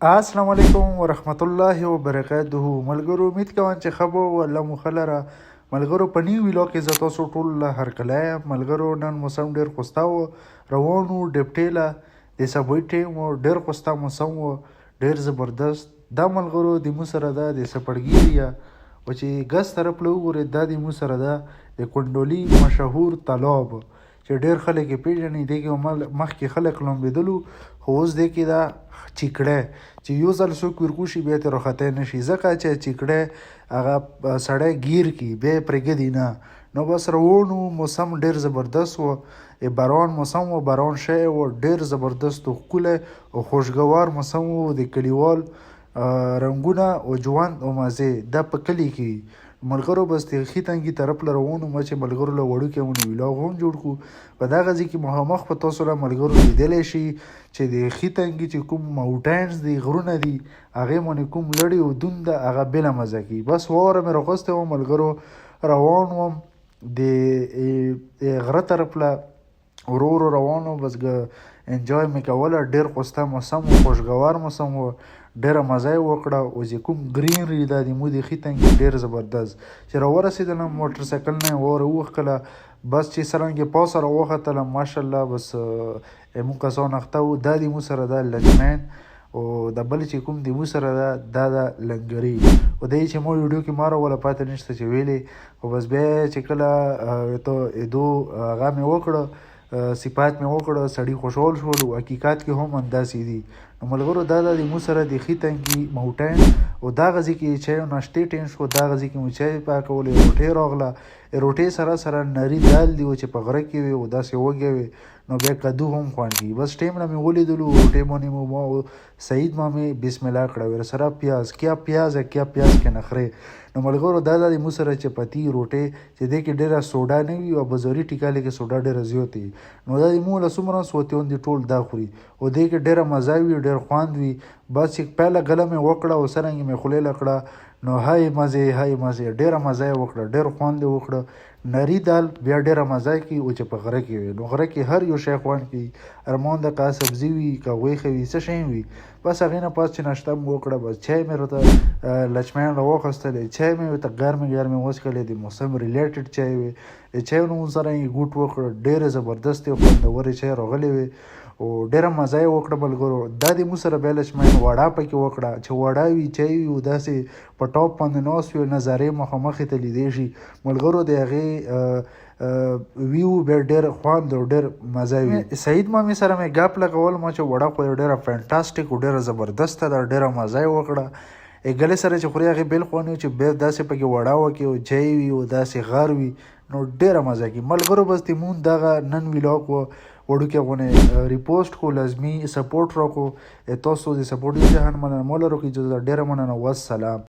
السلام علیکم ورحمت الله وبرکاته. ملګرو امید کوم چې ښه به وو، الله مو ښه لره. ملګرو په نیو ویلاګ کې زه تاسو ټول هرکلی یم. ملګرو نن موسم ډېر ښایسته و، روان وو ډپټې له د سبوی ټیم و، ډېر ښایسته موسم و، ډېر زبردست. دا ملګرو د مو سره ده د سپړګي ایریا و چې ګس طرف له وګورئ، دا د مو سره ده د کونډولي مشهور تالاب چې ډېر خلک یې پېژني. دې کې مخکې خلک لامبېدلو، خو اوس دې کې دا چیکړی چې یو ځل څوک ورکوشي بیا ترې راختلی نه شي، ځکه چې چیکړی هغه سړی گیر کړي بیا یې پرېږدي نه. نو بس روان وو، موسم ډېر زبردست و، باران موسم و، باران شوی و، ډېر زبردست و، ښکلی او خوشګوار موسم و. د کلیوال رنګونه او ژوند او مزې دا په کلي کې ملګرو. بس د ښي تنګي طرف له روان وم چې ملګرو له وړوکی ونې ویلاګ هم جوړ کړو. په دغه ځای کې مخامخ په تاسو له ملګرو لیدلی شي چې د ښي تنګي چې کوم ماونټینز دي، غرونه دي، هغې باندې کوم لړې او دون ده، هغه بېله مزه کوي. بس واوره مې راغوستی وم ملګرو، روان وم د غره طرف له ورو ورو روان وم. بس انجوی مې کوله، ډېر ښایسته موسم و، خوشګوار موسم و، ډېره مزه یې وکړه. او چې کوم ګرینري ده د مو د ښي تنګي ډېر زبردست. چې راورسېدلم موټر سایکل نه یې واوره ووښکله، بس چې څرنګې پاسه راوختلم ماشاءالله. بس موږ کسان اخته وو. دا د مو سره ده لجمین، او د بل چې کوم د مو سره ده دا ده لنګري. او دی چې ما ویډیو کې ما راوله پاتې نشته چې ویلې. خو بس بیا چې کله دو هغه مې وکړه، صفات مې وکړه، سړي خوشحال شول. حقیقت کې هم همداسې دي. نو ملګرو دا د مو سره د ښي تنګي ماونټین، او دغه ځای کې چای او ناشتې ټیم شو. دغه ځای کې مو چای پاکولې، روټۍ راغله، روټۍ سره سره نري دال دی چې په غره کې وي او داسې وږی وي، نو بیا کدو هم خوند کوي. بس ټیم نه مې ولیدلو، روټۍ باندې مو ما سعید مامې بسم الله کړه، ورسره پیاز کیا پیاز ہے کیا پیاز کې نخرې. نو ملګرو دا د مو سره چپاتي روټۍ چې دې کې ډېره سوډا نه وي او بازاري ټیکالې کې سوډا ډېره زیات وي، نو دا د مو له څومره سوتیون دي ټول دا خوري، او دې کې ډېره مزه وي، ډېر خوند وي. بس چې پهله ګله مې وکړه او څرنګې مې خولې له کړه، نو هی مزې هی مزې، ډېره مزه یې وکړه، ډېر خوند یې وکړه. نري دال بیا ډېره مزه کوي، او چې په غره کې وي، نو غره کې هر یو شی خوند کوي. ارمان د که سبزي وي که غوښه وي څه شی وي. بس هغې نه پس چې ناشته مې وکړه، بس چای مې راته لچمین راواخیستلی، چای مې ورته ګرمې ګرمې وڅښلې، د موسم ریلیټډ چای وي. د چای نه مو سره یې ګوټ وکړه، ډېرې زبردستې خوندورې چای راغلې وې او ډېره مزه یې وکړه ملګرو. دا د مو سره بیا لچمین وړه پکې وکړه، چې وړه وي چای وي او داسې په ټاپ باندې ناست وي، نظارې مخامخې ته لیدی شي ملګرو. د هغې ویو بیا ډېر خوند او ډېر مزه وي. سعید مامې سره مې ګپ لګول ما چې وړه خو ډېره فینټاسټیک او ډېره زبردسته ده، ډېره مزه یې وکړه. ګلې سره چې خوري هغې بېل خوند وي، چې بیا داسې پکې وړه وکړي او چای وي او داسې غر وي، نو ډېره مزه کوي ملګرو. بس د مون دغه نن ویلاګ و وړوکی غونې ریپوسټ کو، لازمي سپورټ راکړو. تاسو د سپورټ جهان مننه مو لرو کې ډېره مننه. والسلام.